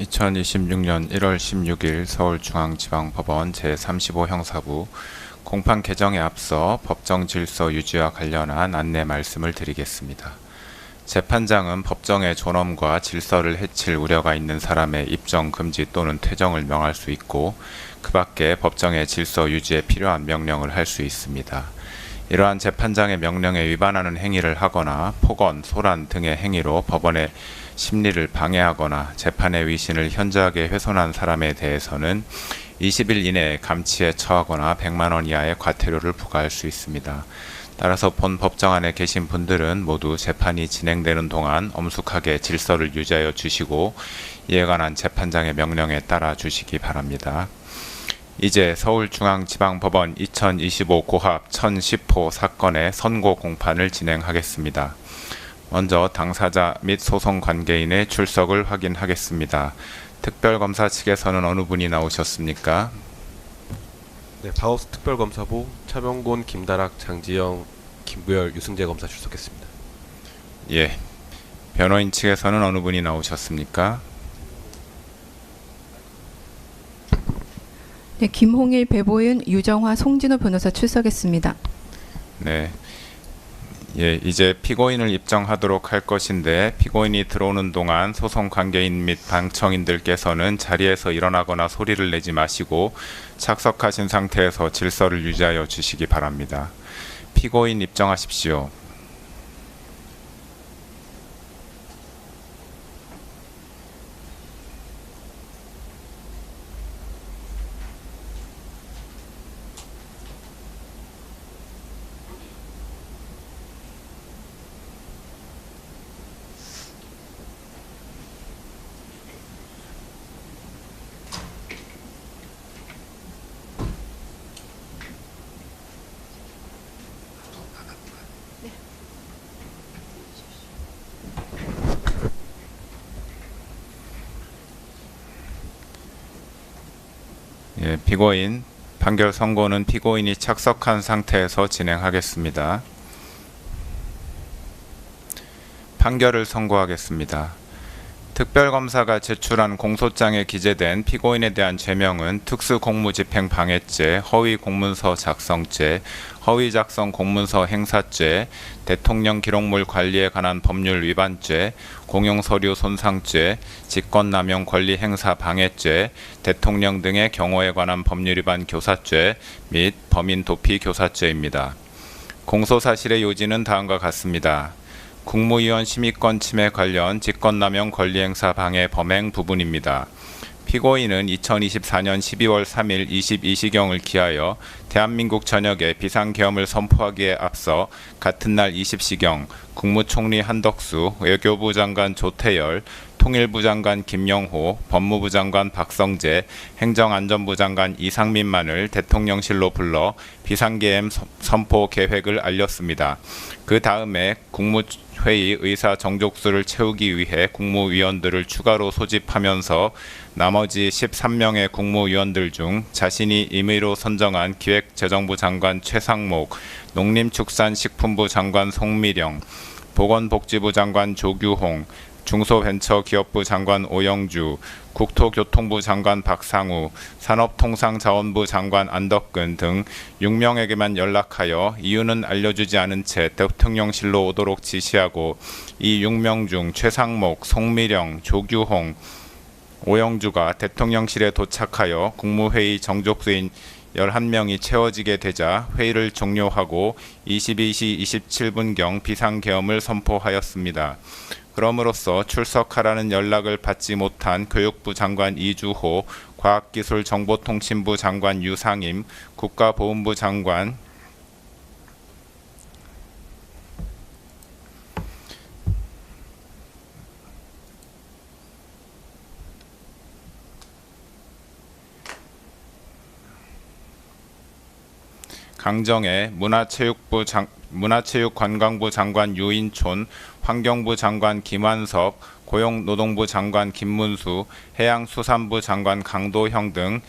2026년 1월 16일 서울중앙지방법원 제35형사부 공판 개정에 앞서 법정 질서 유지와 관련한 안내 말씀을 드리겠습니다. 재판장은 법정의 존엄과 질서를 해칠 우려가 있는 사람의 입정 금지 또는 퇴정을 명할 수 있고, 그 밖에 법정의 질서 유지에 필요한 명령을 할 수 있습니다. 이러한 재판장의 명령에 위반하는 행위를 하거나 폭언, 소란 등의 행위로 법원의 심리를 방해하거나 재판의 위신을 현저하게 훼손한 사람에 대해서는 20일 이내에 감치에 처하거나 100만 원 이하의 과태료를 부과할 수 있습니다. 따라서 본 법정 안에 계신 분들은 모두 재판이 진행되는 동안 엄숙하게 질서를 유지하여 주시고, 이에 관한 재판장의 명령에 따라 주시기 바랍니다. 이제 서울중앙지방법원 2025 고합 1010호 사건의 선고 공판을 진행하겠습니다. 먼저 당사자 및 소송 관계인의 출석을 확인하겠습니다. 특별검사 측에서는 어느 분이 나오셨습니까? 네, 바우스 특별검사부 차명곤, 김다락, 장지영, 김구열, 유승재 검사 출석했습니다. 예. 변호인 측에서는 어느 분이 나오셨습니까? 네, 김홍일, 배보윤, 유정화, 송진호 변호사 출석했습니다. 네. 예, 이제 피고인을 입정하도록 할 것인데, 피고인이 들어오는 동안 소송 관계인 및 방청인들께서는 자리에서 일어나거나 소리를 내지 마시고 착석하신 상태에서 질서를 유지하여 주시기 바랍니다. 피고인 입정하십시오. 예, 피고인 판결 선고는 피고인이 착석한 상태에서 진행하겠습니다. 판결을 선고하겠습니다. 특별검사가 제출한 공소장에 기재된 피고인에 대한 죄명은 특수공무집행 방해죄, 허위공문서 작성죄, 허위작성 공문서 행사죄, 대통령 기록물 관리에 관한 법률 위반죄, 공용서류 손상죄, 직권남용 권리행사 방해죄, 대통령 등의 경호에 관한 법률 위반 교사죄 및 범인 도피 교사죄입니다. 공소사실의 요지는 다음과 같습니다. 국무위원 심의권 침해 관련 직권남용 권리행사 방해 범행 부분입니다. 피고인은 2024년 12월 3일 22시경을 기하여 대한민국 전역에 비상계엄을 선포하기에 앞서 같은 날 20시경 국무총리 한덕수, 외교부 장관 조태열, 통일부 장관 김영호, 법무부 장관 박성재, 행정안전부 장관 이상민만을 대통령실로 불러 비상계엄 선포 계획을 알렸습니다. 그 다음에 국무회의 의사 정족수를 채우기 위해 국무위원들을 추가로 소집하면서 나머지 13명의 국무위원들 중 자신이 임의로 선정한 기획재정부 장관 최상목, 농림축산식품부 장관 송미령, 보건복지부 장관 조규홍, 중소벤처기업부 장관 오영주, 국토교통부 장관 박상우, 산업통상자원부 장관 안덕근 등 6명에게만 연락하여 이유는 알려주지 않은 채 대통령실로 오도록 지시하고, 이 6명 중 최상목, 송미령, 조규홍, 오영주가 대통령실에 도착하여 국무회의 정족수인 11명이 채워지게 되자 회의를 종료하고 22시 27분경 비상계엄을 선포하였습니다. 그럼으로써 출석하라는 연락을 받지 못한 교육부 장관 이주호, 과학기술정보통신부 장관 유상임, 국가보훈부 장관 강정혜, 문화체육관광부 장관 유인촌, 환경부 장관 김완석, 고용노동부 장관 김문수, 해양수산부 장관 강도형 등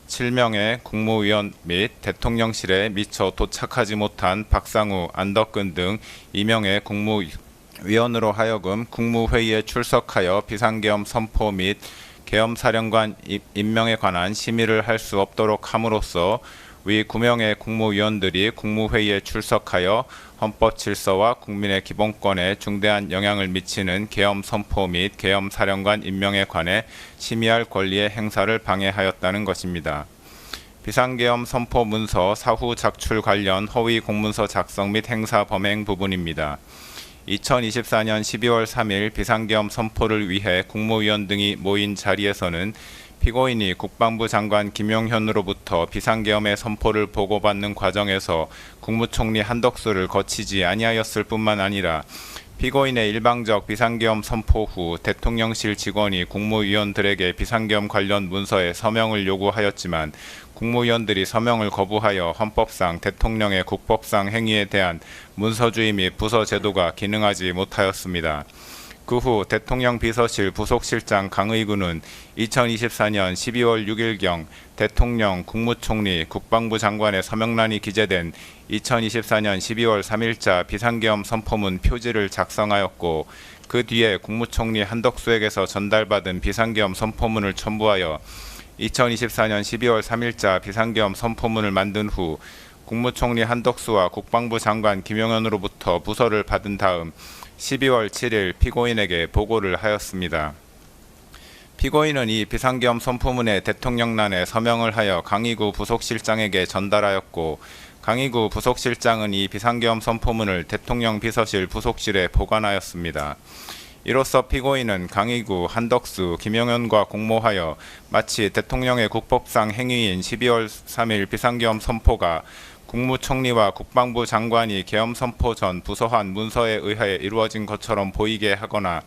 7명의 국무위원 및 대통령실에 미처 도착하지 못한 박상우, 안덕근 등 2명의 국무위원으로 하여금 국무회의에 출석하여 비상계엄 선포 및 계엄사령관 임명에 관한 심의를 할 수 없도록 함으로써 위 9명의 국무위원들이 국무회의에 출석하여 헌법 질서와 국민의 기본권에 중대한 영향을 미치는 계엄 선포 및 계엄 사령관 임명에 관해 심의할 권리의 행사를 방해하였다는 것입니다. 비상계엄 선포 문서 사후 작출 관련 허위 공문서 작성 및 행사 범행 부분입니다. 2024년 12월 3일 비상계엄 선포를 위해 국무위원 등이 모인 자리에서는 피고인이 국방부 장관 김용현으로부터 비상계엄의 선포를 보고받는 과정에서 국무총리 한덕수를 거치지 아니하였을 뿐만 아니라 피고인의 일방적 비상계엄 선포 후 대통령실 직원이 국무위원들에게 비상계엄 관련 문서에 서명을 요구하였지만 국무위원들이 서명을 거부하여 헌법상 대통령의 국법상 행위에 대한 문서주의 및 부서 제도가 기능하지 못하였습니다. 그 후 대통령 비서실 부속실장 강의구는 2024년 12월 6일경 대통령, 국무총리, 국방부 장관의 서명란이 기재된 2024년 12월 3일자 비상계엄 선포문 표지를 작성하였고 그 뒤에 국무총리 한덕수에게서 전달받은 비상계엄 선포문을 첨부하여 2024년 12월 3일자 비상계엄 선포문을 만든 후 국무총리 한덕수와 국방부 장관 김용현으로부터 부서를 받은 다음 12월 7일 피고인에게 보고를 하였습니다. 피고인은 이 비상계엄 선포문의 대통령란에 서명을 하여 강의구 부속실장에게 전달하였고 강의구 부속실장은 이 비상계엄 선포문을 대통령 비서실 부속실에 보관하였습니다. 이로써 피고인은 강의구, 한덕수, 김용현과 공모하여 마치 대통령의 국법상 행위인 12월 3일 비상계엄 선포가 국무총리와 국방부 장관이 계엄 선포 전 부서한 문서에 의하여 이루어진 것처럼 보이게 하거나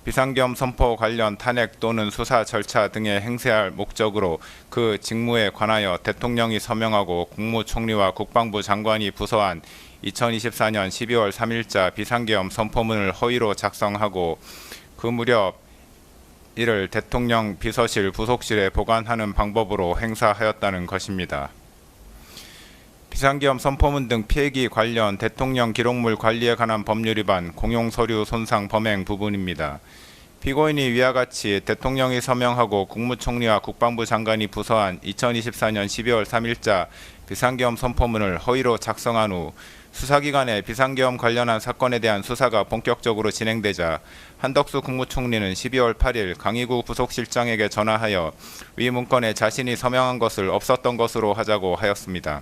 비상계엄 선포 관련 탄핵 또는 수사 절차 등에 행세할 목적으로 그 직무에 관하여 대통령이 서명하고 국무총리와 국방부 장관이 부서한 2024년 12월 3일자 비상계엄 선포문을 허위로 작성하고 그 무렵 이를 대통령 비서실 부속실에 보관하는 방법으로 행사하였다는 것입니다. 비상계엄 선포문 등 피해기 관련 대통령 기록물 관리에 관한 법률 위반, 공용서류 손상 범행 부분입니다. 피고인이 위와 같이 대통령이 서명하고 국무총리와 국방부 장관이 부서한 2024년 12월 3일자 비상계엄 선포문을 허위로 작성한 후 수사기관의 비상계엄 관련한 사건에 대한 수사가 본격적으로 진행되자 한덕수 국무총리는 12월 8일 강의구 부속실장에게 전화하여 위 문건에 자신이 서명한 것을 없었던 것으로 하자고 하였습니다.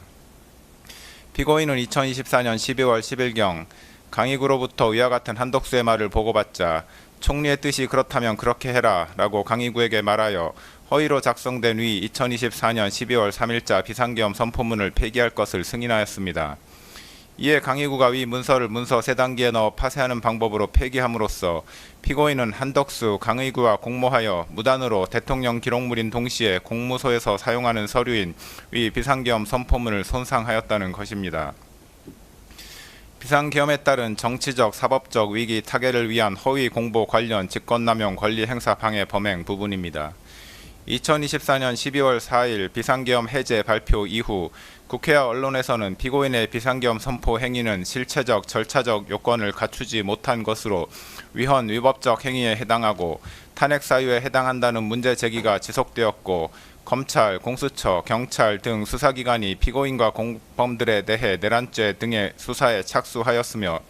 피고인은 2024년 12월 10일경 강의구로부터 위와 같은 한덕수의 말을 보고받자 총리의 뜻이 그렇다면 그렇게 해라 라고 강의구에게 말하여 허위로 작성된 위 2024년 12월 3일자 비상계엄 선포문을 폐기할 것을 승인하였습니다. 이에 강의구가 위 문서를 문서 3단계에 넣어 파쇄하는 방법으로 폐기함으로써 피고인은 한덕수, 강의구와 공모하여 무단으로 대통령 기록물인 동시에 공무소에서 사용하는 서류인 위 비상계엄 선포문을 손상하였다는 것입니다. 비상계엄에 따른 정치적, 사법적 위기 타개를 위한 허위 공보 관련 직권남용 권리 행사 방해 범행 부분입니다. 2024년 12월 4일 비상계엄 해제 발표 이후 국회와 언론에서는 피고인의 비상계엄 선포 행위는 실체적, 절차적 요건을 갖추지 못한 것으로 위헌, 위법적 행위에 해당하고 탄핵 사유에 해당한다는 문제 제기가 지속되었고 검찰, 공수처, 경찰 등 수사기관이 피고인과 공범들에 대해 내란죄 등의 수사에 착수하였으며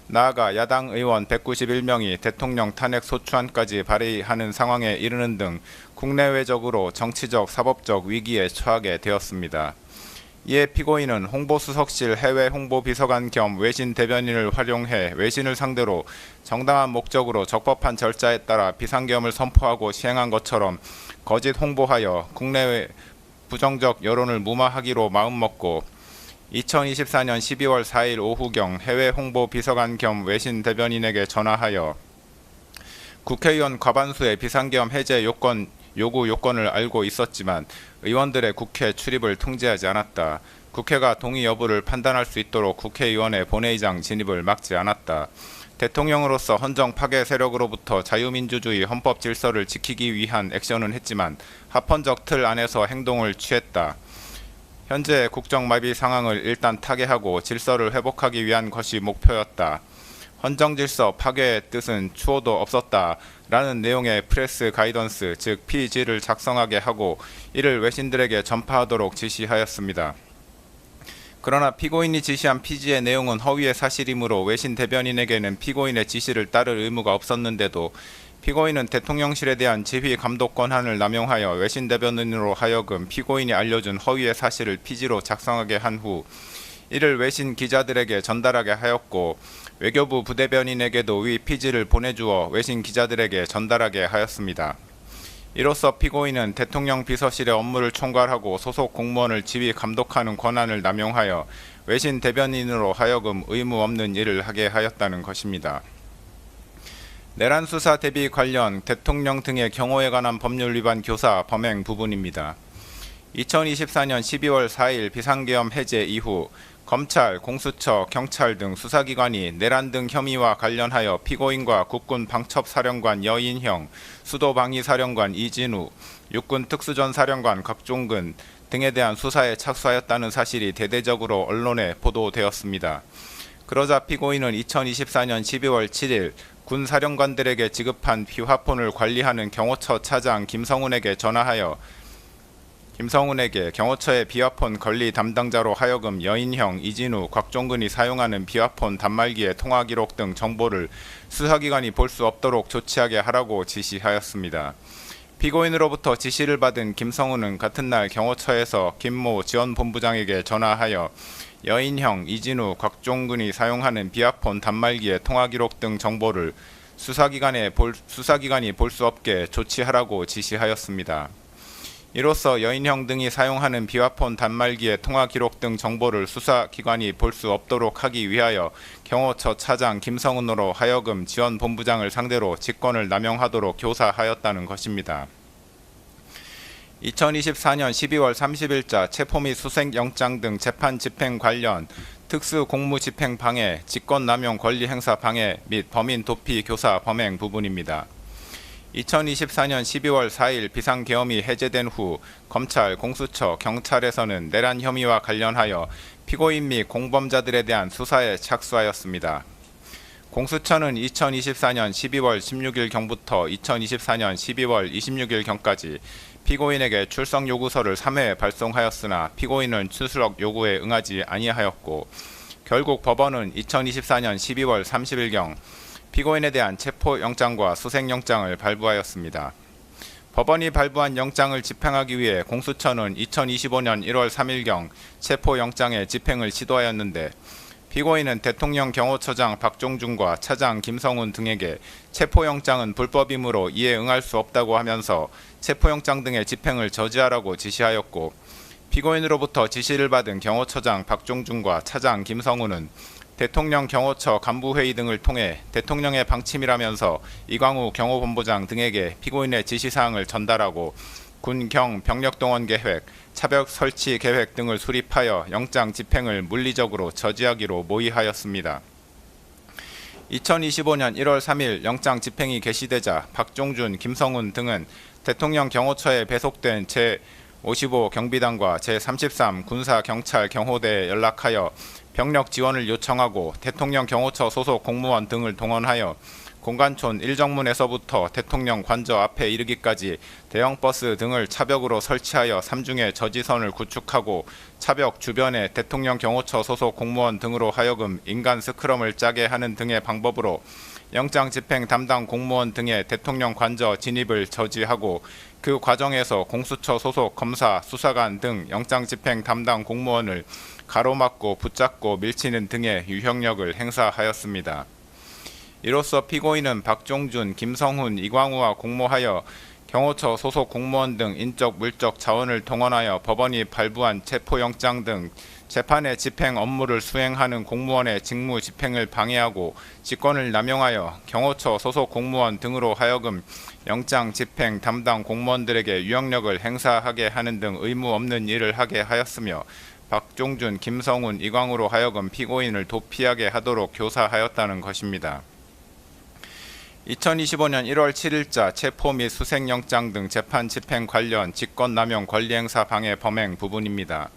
나아가 야당 의원 191명이 대통령 탄핵 소추안까지 발의하는 상황에 이르는 등 국내외적으로 정치적, 사법적 위기에 처하게 되었습니다. 이에 피고인은 홍보수석실 해외 홍보비서관 겸 외신 대변인을 활용해 외신을 상대로 정당한 목적으로 적법한 절차에 따라 비상계엄을 선포하고 시행한 것처럼 거짓 홍보하여 국내외 부정적 여론을 무마하기로 마음먹고 2024년 12월 4일 오후경 해외 홍보비서관 겸 외신 대변인에게 전화하여 국회의원 과반수의 비상계엄 해제 요구 요건을 알고 있었지만 의원들의 국회 출입을 통제하지 않았다. 국회가 동의 여부를 판단할 수 있도록 국회의원의 본회의장 진입을 막지 않았다. 대통령으로서 헌정 파괴 세력으로부터 자유민주주의 헌법 질서를 지키기 위한 액션은 했지만 합헌적 틀 안에서 행동을 취했다. 현재 국정마비 상황을 일단 타개하고 질서를 회복하기 위한 것이 목표였다. 헌정질서 파괴의 뜻은 추호도 없었다 라는 내용의 프레스 가이던스 즉 PG를 작성하게 하고 이를 외신들에게 전파하도록 지시하였습니다. 그러나 피고인이 지시한 PG의 내용은 허위의 사실이므로 외신 대변인에게는 피고인의 지시를 따를 의무가 없었는데도 피고인은 대통령실에 대한 지휘 감독 권한을 남용하여 외신 대변인으로 하여금 피고인이 알려준 허위의 사실을 PG로 작성하게 한 후 이를 외신 기자들에게 전달하게 하였고 외교부 부대변인에게도 위 PG를 보내주어 외신 기자들에게 전달하게 하였습니다. 이로써 피고인은 대통령 비서실의 업무를 총괄하고 소속 공무원을 지휘 감독하는 권한을 남용하여 외신 대변인으로 하여금 의무 없는 일을 하게 하였다는 것입니다. 내란 수사 대비 관련 대통령 등의 경호에 관한 법률 위반 교사 범행 부분입니다. 2024년 12월 4일 비상계엄 해제 이후 검찰, 공수처, 경찰 등 수사기관이 내란 등 혐의와 관련하여 피고인과 국군 방첩사령관 여인형, 수도방위사령관 이진우, 육군 특수전사령관 곽종근 등에 대한 수사에 착수하였다는 사실이 대대적으로 언론에 보도되었습니다. 그러자 피고인은 2024년 12월 7일 군 사령관들에게 지급한 비화폰을 관리하는 경호처 차장 김성훈에게 전화하여 경호처의 비화폰 관리 담당자로 하여금 여인형, 이진우, 곽종근이 사용하는 비화폰 단말기의 통화 기록 등 정보를 수사기관이 볼 수 없도록 조치하게 하라고 지시하였습니다. 피고인으로부터 지시를 받은 김성훈은 같은 날 경호처에서 김모 지원본부장에게 전화하여 여인형, 이진우, 곽종근이 사용하는 비화폰 단말기의 통화 기록 등 정보를 수사기관이 볼 수 없게 조치하라고 지시하였습니다. 이로써 여인형 등이 사용하는 비화폰 단말기의 통화 기록 등 정보를 수사기관이 볼 수 없도록 하기 위하여 경호처 차장 김성훈으로 하여금 지원본부장을 상대로 직권을 남용하도록 교사하였다는 것입니다. 2024년 12월 30일자 체포 및 수색영장 등 재판 집행 관련 특수공무집행 방해, 직권남용 권리행사 방해 및 범인 도피 교사 범행 부분입니다. 2024년 12월 4일 비상계엄이 해제된 후 검찰, 공수처, 경찰에서는 내란 혐의와 관련하여 피고인 및 공범자들에 대한 수사에 착수하였습니다. 공수처는 2024년 12월 16일경부터 2024년 12월 26일경까지 피고인에게 출석 요구서를 3회 발송하였으나 피고인은 출석 요구에 응하지 아니하였고 결국 법원은 2024년 12월 30일경 피고인에 대한 체포영장과 수색영장을 발부하였습니다. 법원이 발부한 영장을 집행하기 위해 공수처는 2025년 1월 3일경 체포영장의 집행을 시도하였는데 피고인은 대통령 경호처장 박종준과 차장 김성훈 등에게 체포영장은 불법이므로 이에 응할 수 없다고 하면서 체포영장 등의 집행을 저지하라고 지시하였고 피고인으로부터 지시를 받은 경호처장 박종준과 차장 김성훈은 대통령 경호처 간부회의 등을 통해 대통령의 방침이라면서 이광우 경호본부장 등에게 피고인의 지시사항을 전달하고 군, 경, 병력동원 계획, 차벽 설치 계획 등을 수립하여 영장 집행을 물리적으로 저지하기로 모의하였습니다. 2025년 1월 3일 영장 집행이 개시되자 박종준, 김성훈 등은 대통령 경호처에 배속된 제55 경비단과 제33 군사경찰 경호대에 연락하여 병력 지원을 요청하고 대통령 경호처 소속 공무원 등을 동원하여 공관촌 1정문에서부터 대통령 관저 앞에 이르기까지 대형 버스 등을 차벽으로 설치하여 삼중의 저지선을 구축하고 차벽 주변에 대통령 경호처 소속 공무원 등으로 하여금 인간 스크럼을 짜게 하는 등의 방법으로 영장 집행 담당 공무원 등의 대통령 관저 진입을 저지하고 그 과정에서 공수처 소속 검사, 수사관 등 영장 집행 담당 공무원을 가로막고 붙잡고 밀치는 등의 유형력을 행사하였습니다. 이로써 피고인은 박종준, 김성훈, 이광우와 공모하여 경호처 소속 공무원 등 인적 물적 자원을 동원하여 법원이 발부한 체포영장 등 재판의 집행 업무를 수행하는 공무원의 직무 집행을 방해하고 직권을 남용하여 경호처 소속 공무원 등으로 하여금 영장 집행 담당 공무원들에게 유형력을 행사하게 하는 등 의무 없는 일을 하게 하였으며 박종준, 김성훈, 이광우로 하여금 피고인을 도피하게 하도록 교사하였다는 것입니다. 2025년 1월 7일자 체포 및 수색영장 등 재판 집행 관련 직권남용 권리행사 방해 범행 부분입니다.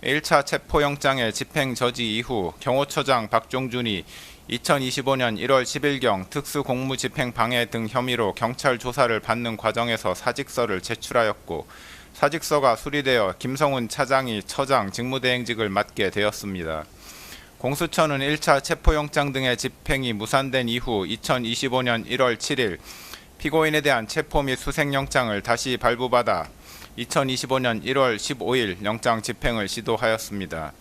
1차 체포영장의 집행 저지 이후 경호처장 박종준이 2025년 1월 10일경 특수공무집행 방해 등 혐의로 경찰 조사를 받는 과정에서 사직서를 제출하였고 사직서가 수리되어 김성훈 차장이 처장 직무대행직을 맡게 되었습니다. 공수처는 1차 체포영장 등의 집행이 무산된 이후 2025년 1월 7일 피고인에 대한 체포 및 수색영장을 다시 발부받아 2025년 1월 15일 영장 집행을 시도하였습니다.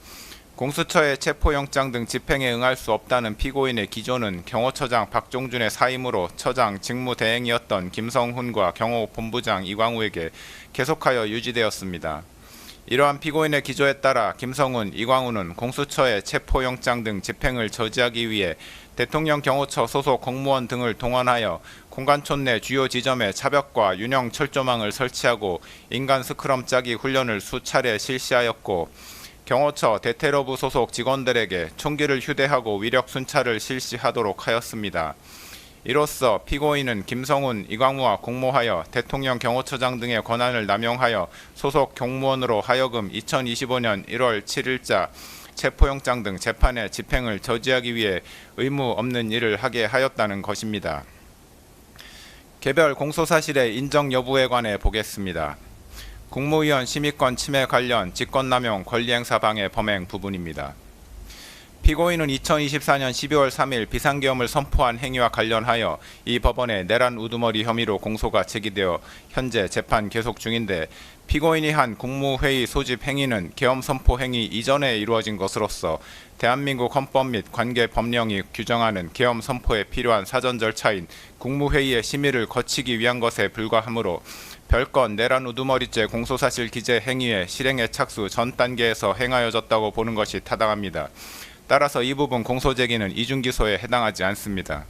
공수처의 체포영장 등 집행에 응할 수 없다는 피고인의 기존은 경호처장 박종준의 사임으로 처장 직무대행이었던 김성훈과 경호본부장 이광우에게 계속하여 유지되었습니다. 이러한 피고인의 기조에 따라 김성훈, 이광우는 공수처의 체포영장 등 집행을 저지하기 위해 대통령 경호처 소속 공무원 등을 동원하여 공관촌 내 주요 지점에 차벽과 윤형 철조망을 설치하고 인간 스크럼 짜기 훈련을 수차례 실시하였고 경호처 대테러부 소속 직원들에게 총기를 휴대하고 위력 순찰을 실시하도록 하였습니다. 이로써 피고인은 김성훈, 이광우와 공모하여 대통령 경호처장 등의 권한을 남용하여 소속 공무원으로 하여금 2025년 1월 7일자 체포영장 등 재판의 집행을 저지하기 위해 의무 없는 일을 하게 하였다는 것입니다. 개별 공소사실의 인정 여부에 관해 보겠습니다. 국무위원 심의권 침해 관련 직권남용 권리행사 방해 범행 부분입니다. 피고인은 2024년 12월 3일 비상계엄을 선포한 행위와 관련하여 이 법원에 내란 우두머리 혐의로 공소가 제기되어 현재 재판 계속 중인데 피고인이 한 국무회의 소집 행위는 계엄 선포 행위 이전에 이루어진 것으로서 대한민국 헌법 및 관계 법령이 규정하는 계엄 선포에 필요한 사전 절차인 국무회의의 심의를 거치기 위한 것에 불과하므로 별건 내란 우두머리죄 공소사실 기재 행위의 실행의 착수 전 단계에서 행하여졌다고 보는 것이 타당합니다. 따라서 이 부분 공소제기는 이중기소에 해당하지 않습니다.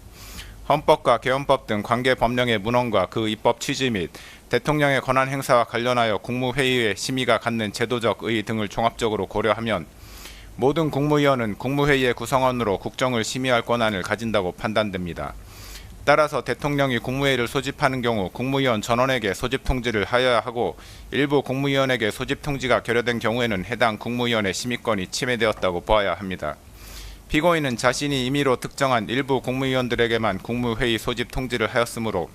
헌법과 계엄법 등 관계 법령의 문헌과 그 입법 취지 및 대통령의 권한 행사와 관련하여 국무회의의 심의가 갖는 제도적 의의 등을 종합적으로 고려하면 모든 국무위원은 국무회의의 구성원으로 국정을 심의할 권한을 가진다고 판단됩니다. 따라서 대통령이 국무회의를 소집하는 경우 국무위원 전원에게 소집 통지를 하여야 하고 일부 국무위원에게 소집 통지가 결여된 경우에는 해당 국무위원의 심의권이 침해되었다고 보아야 합니다. 피고인은 자신이 임의로 특정한 일부 국무위원들에게만 국무회의 소집 통지를 하였으므로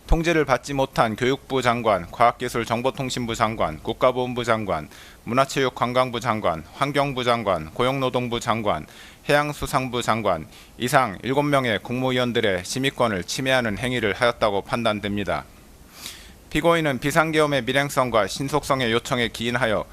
통지를 받지 못한 교육부 장관, 과학기술정보통신부 장관, 국가보훈부 장관, 문화체육관광부 장관, 환경부 장관, 고용노동부 장관, 해양수산부 장관 이상 7명의 국무위원들의 심의권을 침해하는 행위를 하였다고 판단됩니다. 피고인은 비상계엄의 밀행성과 신속성의 요청에 기인하여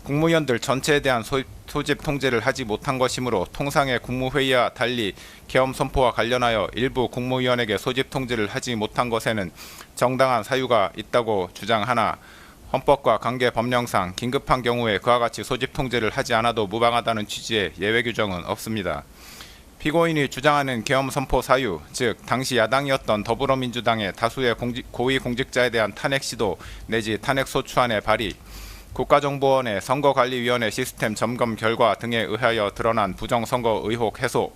국무위원들 전체에 대한 소집 통지를 하지 못한 것이므로 통상의 국무회의와 달리 계엄 선포와 관련하여 일부 국무위원에게 소집 통지를 하지 못한 것에는 정당한 사유가 있다고 주장하나 헌법과 관계 법령상 긴급한 경우에 그와 같이 소집 통지를 하지 않아도 무방하다는 취지의 예외 규정은 없습니다. 피고인이 주장하는 계엄 선포 사유, 즉 당시 야당이었던 더불어민주당의 다수의 고위공직자에 대한 탄핵 시도 내지 탄핵 소추안의 발의, 국가정보원의 선거관리위원회 시스템 점검 결과 등에 의하여 드러난 부정선거 의혹 해소,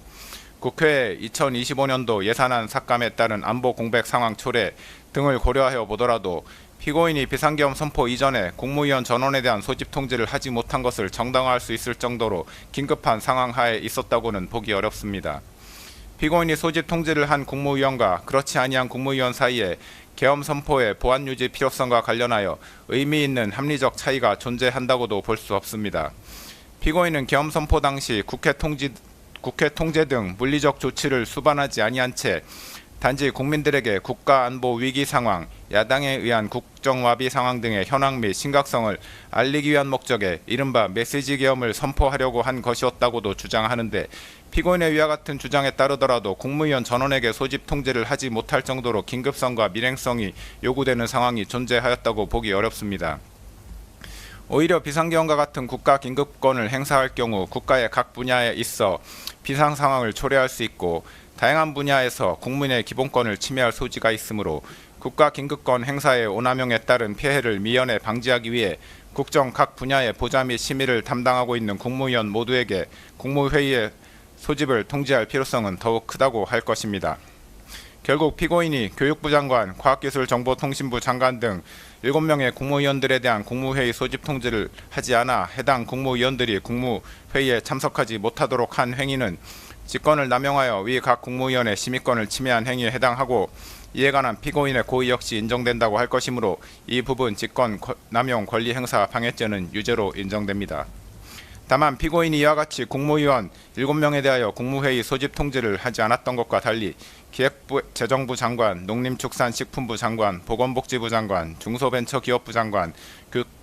국회의 2025년도 예산안 삭감에 따른 안보 공백 상황 초래 등을 고려하여 보더라도 피고인이 비상계엄 선포 이전에 국무위원 전원에 대한 소집 통지를 하지 못한 것을 정당화할 수 있을 정도로 긴급한 상황 하에 있었다고는 보기 어렵습니다. 피고인이 소집 통지를 한 국무위원과 그렇지 아니한 국무위원 사이에 계엄 선포의 보안 유지 필요성과 관련하여 의미 있는 합리적 차이가 존재한다고도 볼 수 없습니다. 피고인은 계엄 선포 당시 국회 통제 등 물리적 조치를 수반하지 아니한 채 단지 국민들에게 국가안보 위기 상황, 야당에 의한 국정와비 상황 등의 현황 및 심각성을 알리기 위한 목적에 이른바 메시지 계엄을 선포하려고 한 것이었다고도 주장하는데 피고인의 위와 같은 주장에 따르더라도 국무위원 전원에게 소집 통지를 하지 못할 정도로 긴급성과 밀행성이 요구되는 상황이 존재하였다고 보기 어렵습니다. 오히려 비상계엄과 같은 국가 긴급권을 행사할 경우 국가의 각 분야에 있어 비상 상황을 초래할 수 있고 다양한 분야에서 국민의 기본권을 침해할 소지가 있으므로 국가 긴급권 행사의 오남용에 따른 피해를 미연에 방지하기 위해 국정 각 분야의 보좌 및 심의를 담당하고 있는 국무위원 모두에게 국무회의의 소집을 통지할 필요성은 더욱 크다고 할 것입니다. 결국 피고인이 교육부 장관, 과학기술정보통신부 장관 등 7명의 국무위원들에 대한 국무회의 소집 통지를 하지 않아 해당 국무위원들이 국무회의에 참석하지 못하도록 한 행위는 직권을 남용하여 위 각 국무위원의 심의권을 침해한 행위에 해당하고, 이에 관한 피고인의 고의 역시 인정된다고 할 것이므로 이 부분 직권 남용 권리 행사 방해죄는 유죄로 인정됩니다. 다만 피고인이 이와 같이 국무위원 7명에 대하여 국무회의 소집 통지를 하지 않았던 것과 달리 기획부 재정부 장관, 농림축산식품부 장관, 보건복지부 장관, 중소벤처기업부 장관,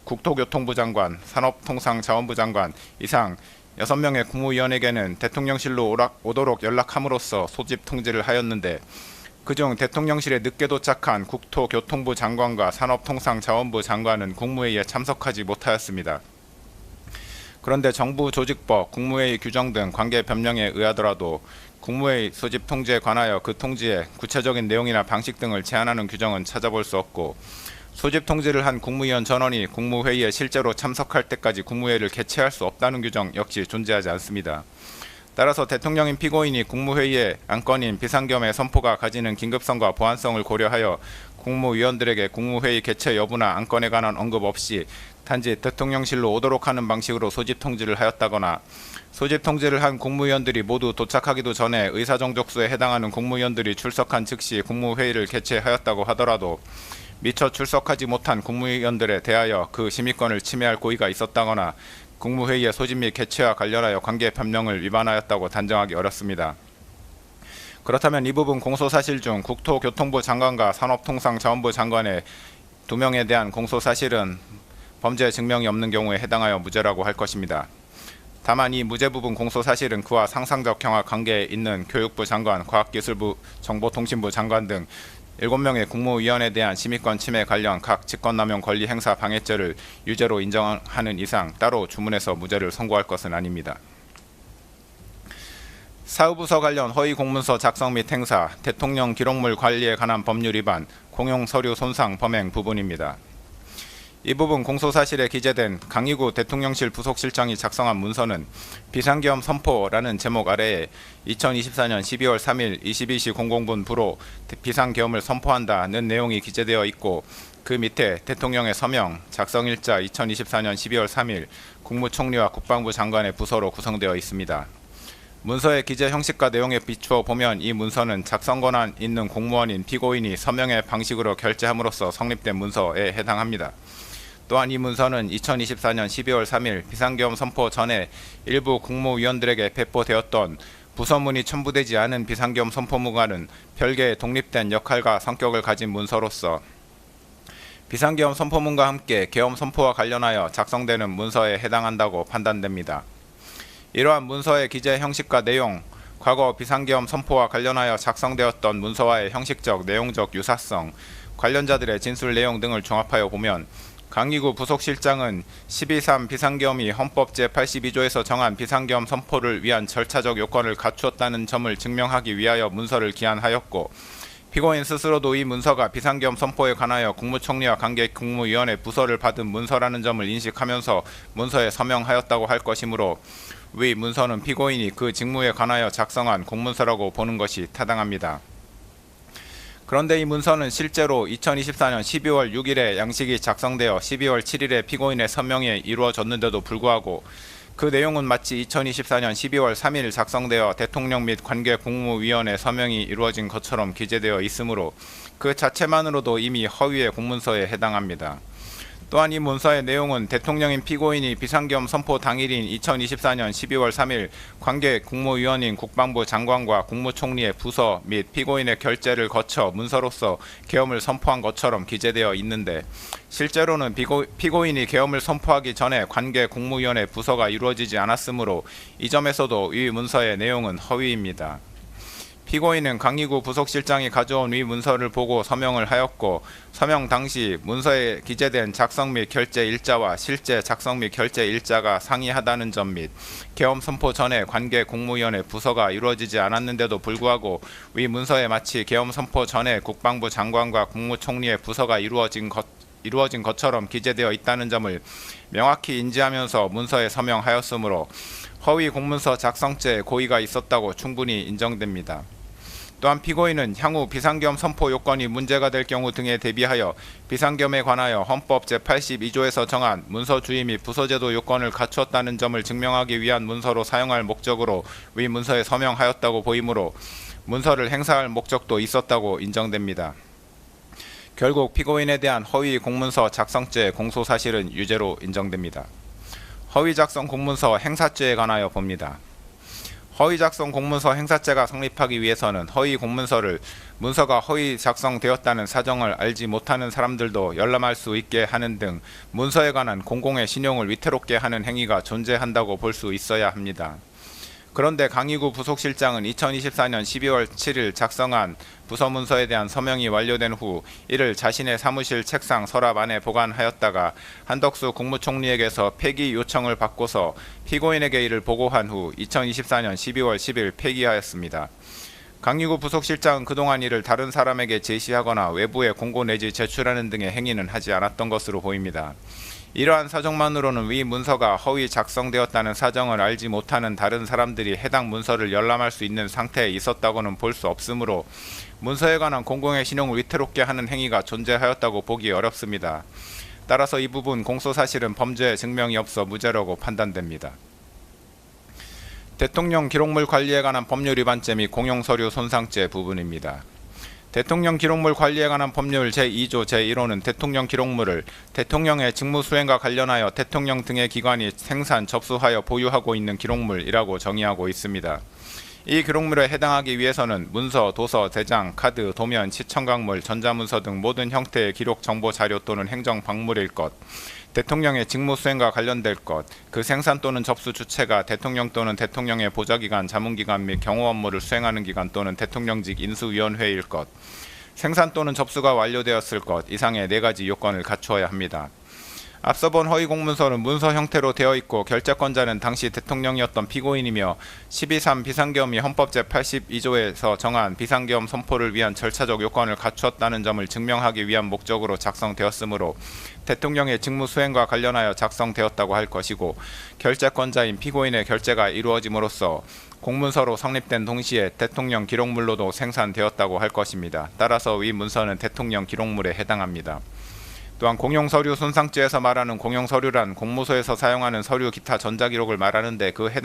국토교통부 장관, 산업통상자원부 장관 이상 6명의 국무위원에게는 대통령실로 오도록 연락함으로써 소집 통지를 하였는데, 그중 대통령실에 늦게 도착한 국토교통부 장관과 산업통상자원부 장관은 국무회의에 참석하지 못하였습니다. 그런데 정부 조직법, 국무회의 규정 등 관계 변명에 의하더라도 국무회의 소집 통지에 관하여 그 통지의 구체적인 내용이나 방식 등을 제한하는 규정은 찾아볼 수 없고, 소집 통지를 한 국무위원 전원이 국무회의에 실제로 참석할 때까지 국무회의를 개최할 수 없다는 규정 역시 존재하지 않습니다. 따라서 대통령인 피고인이 국무회의의 안건인 비상겸의 선포가 가지는 긴급성과 보안성을 고려하여 국무위원들에게 국무회의 개최 여부나 안건에 관한 언급 없이 단지 대통령실로 오도록 하는 방식으로 소집 통지를 하였다거나, 소집 통지를 한 국무위원들이 모두 도착하기도 전에 의사정족수에 해당하는 국무위원들이 출석한 즉시 국무회의를 개최하였다고 하더라도 미처 출석하지 못한 국무위원들에 대하여 그 심의권을 침해할 고의가 있었다거나 국무회의의 소집 및 개최와 관련하여 관계 변명을 위반하였다고 단정하기 어렵습니다. 그렇다면 이 부분 공소사실 중 국토교통부 장관과 산업통상자원부 장관의 2명에 대한 공소사실은 범죄 증명이 없는 경우에 해당하여 무죄라고 할 것입니다. 다만 이 무죄 부분 공소사실은 그와 상상적 경합 관계에 있는 교육부 장관, 과학기술부, 정보통신부 장관 등 7명의 국무위원에 대한 심의권 침해 관련 각 직권남용 권리 행사 방해죄를 유죄로 인정하는 이상 따로 주문해서 무죄를 선고할 것은 아닙니다. 사후부서 관련 허위 공문서 작성 및 행사, 대통령 기록물 관리에 관한 법률 위반, 공용 서류 손상 범행 부분입니다. 이 부분 공소사실에 기재된 강희구 대통령실 부속실장이 작성한 문서는 비상계엄 선포라는 제목 아래에 2024년 12월 3일 22시 00분 부로 비상계엄을 선포한다는 내용이 기재되어 있고, 그 밑에 대통령의 서명, 작성일자 2024년 12월 3일 국무총리와 국방부 장관의 부서로 구성되어 있습니다. 문서의 기재 형식과 내용에 비추어 보면 이 문서는 작성 권한 있는 공무원인 피고인이 서명의 방식으로 결재함으로써 성립된 문서에 해당합니다. 또한 이 문서는 2024년 12월 3일 비상계엄 선포 전에 일부 국무위원들에게 배포되었던 부서문이 첨부되지 않은 비상계엄 선포문과는 별개의 독립된 역할과 성격을 가진 문서로서 비상계엄 선포문과 함께 계엄 선포와 관련하여 작성되는 문서에 해당한다고 판단됩니다. 이러한 문서의 기재 형식과 내용, 과거 비상계엄 선포와 관련하여 작성되었던 문서와의 형식적, 내용적 유사성, 관련자들의 진술 내용 등을 종합하여 보면 강희구 부속실장은 12.3 비상계엄이 헌법 제82조에서 정한 비상계엄 선포를 위한 절차적 요건을 갖추었다는 점을 증명하기 위하여 문서를 기한하였고, 피고인 스스로도 이 문서가 비상계엄 선포에 관하여 국무총리와 관계 국무위원회 부서를 받은 문서라는 점을 인식하면서 문서에 서명하였다고 할 것이므로 위 문서는 피고인이 그 직무에 관하여 작성한 공문서라고 보는 것이 타당합니다. 그런데 이 문서는 실제로 2024년 12월 6일에 양식이 작성되어 12월 7일에 피고인의 서명이 이루어졌는데도 불구하고 그 내용은 마치 2024년 12월 3일 작성되어 대통령 및 관계 국무위원회 서명이 이루어진 것처럼 기재되어 있으므로 그 자체만으로도 이미 허위의 공문서에 해당합니다. 또한 이 문서의 내용은 대통령인 피고인이 비상계엄 선포 당일인 2024년 12월 3일 관계 국무위원인 국방부 장관과 국무총리의 부서 및 피고인의 결재를 거쳐 문서로서 계엄을 선포한 것처럼 기재되어 있는데, 실제로는 피고인이 계엄을 선포하기 전에 관계 국무위원회 부서가 이루어지지 않았으므로 이 점에서도 이 문서의 내용은 허위입니다. 피고인은 강희구 부속실장이 가져온 위 문서를 보고 서명을 하였고, 서명 당시 문서에 기재된 작성 및 결재 일자와 실제 작성 및 결재 일자가 상이하다는 점 및 계엄 선포 전에 관계 국무위원회 부서가 이루어지지 않았는데도 불구하고 위 문서에 마치 계엄 선포 전에 국방부 장관과 국무총리의 부서가 이루어진 것처럼 기재되어 있다는 점을 명확히 인지하면서 문서에 서명하였으므로 허위 공문서 작성죄에 고의가 있었다고 충분히 인정됩니다. 또한 피고인은 향후 비상계엄 선포 요건이 문제가 될 경우 등에 대비하여 비상계엄에 관하여 헌법 제82조에서 정한 문서 주의 및 부서제도 요건을 갖추었다는 점을 증명하기 위한 문서로 사용할 목적으로 위 문서에 서명하였다고 보이므로 문서를 행사할 목적도 있었다고 인정됩니다. 결국 피고인에 대한 허위 공문서 작성죄 공소사실은 유죄로 인정됩니다. 허위 작성 공문서 행사죄에 관하여 봅니다. 허위 작성 공문서 행사죄가 성립하기 위해서는 허위 공문서를 문서가 허위 작성되었다는 사정을 알지 못하는 사람들도 열람할 수 있게 하는 등 문서에 관한 공공의 신용을 위태롭게 하는 행위가 존재한다고 볼 수 있어야 합니다. 그런데 강희구 부속실장은 2024년 12월 7일 작성한 부서문서에 대한 서명이 완료된 후 이를 자신의 사무실 책상 서랍 안에 보관하였다가 한덕수 국무총리에게서 폐기 요청을 받고서 피고인에게 이를 보고한 후 2024년 12월 10일 폐기하였습니다. 강희구 부속실장은 그동안 이를 다른 사람에게 제시하거나 외부에 공고 내지 제출하는 등의 행위는 하지 않았던 것으로 보입니다. 이러한 사정만으로는 위 문서가 허위 작성되었다는 사정을 알지 못하는 다른 사람들이 해당 문서를 열람할 수 있는 상태에 있었다고는 볼 수 없으므로 문서에 관한 공공의 신용을 위태롭게 하는 행위가 존재하였다고 보기 어렵습니다. 따라서 이 부분 공소사실은 범죄 증명이 없어 무죄라고 판단됩니다. 대통령 기록물 관리에 관한 법률 위반죄 및 공용서류 손상죄 부분입니다. 대통령 기록물 관리에 관한 법률 제2조 제1호는 대통령 기록물을 대통령의 직무 수행과 관련하여 대통령 등의 기관이 생산, 접수하여 보유하고 있는 기록물이라고 정의하고 있습니다. 이 기록물에 해당하기 위해서는 문서, 도서, 대장, 카드, 도면, 시청각물, 전자문서 등 모든 형태의 기록 정보 자료 또는 행정 박물일 것, 대통령의 직무 수행과 관련될 것, 그 생산 또는 접수 주체가 대통령 또는 대통령의 보좌기관, 자문기관 및 경호 업무를 수행하는 기관 또는 대통령직 인수위원회일 것, 생산 또는 접수가 완료되었을 것 이상의 4가지 요건을 갖추어야 합니다. 앞서 본 허위 공문서는 문서 형태로 되어 있고 결재권자는 당시 대통령이었던 피고인이며 12.3 비상계엄이 헌법 제82조에서 정한 비상계엄 선포를 위한 절차적 요건을 갖추었다는 점을 증명하기 위한 목적으로 작성되었으므로 대통령의 직무 수행과 관련하여 작성되었다고 할 것이고 결재권자인 피고인의 결재가 이루어짐으로써 공문서로 성립된 동시에 대통령 기록물로도 생산되었다고 할 것입니다. 따라서 위 문서는 대통령 기록물에 해당합니다. 또한 공용서류 손상죄에서 말하는 공용서류란 공무소에서 사용하는 서류 기타 전자기록을 말하는데 그 해당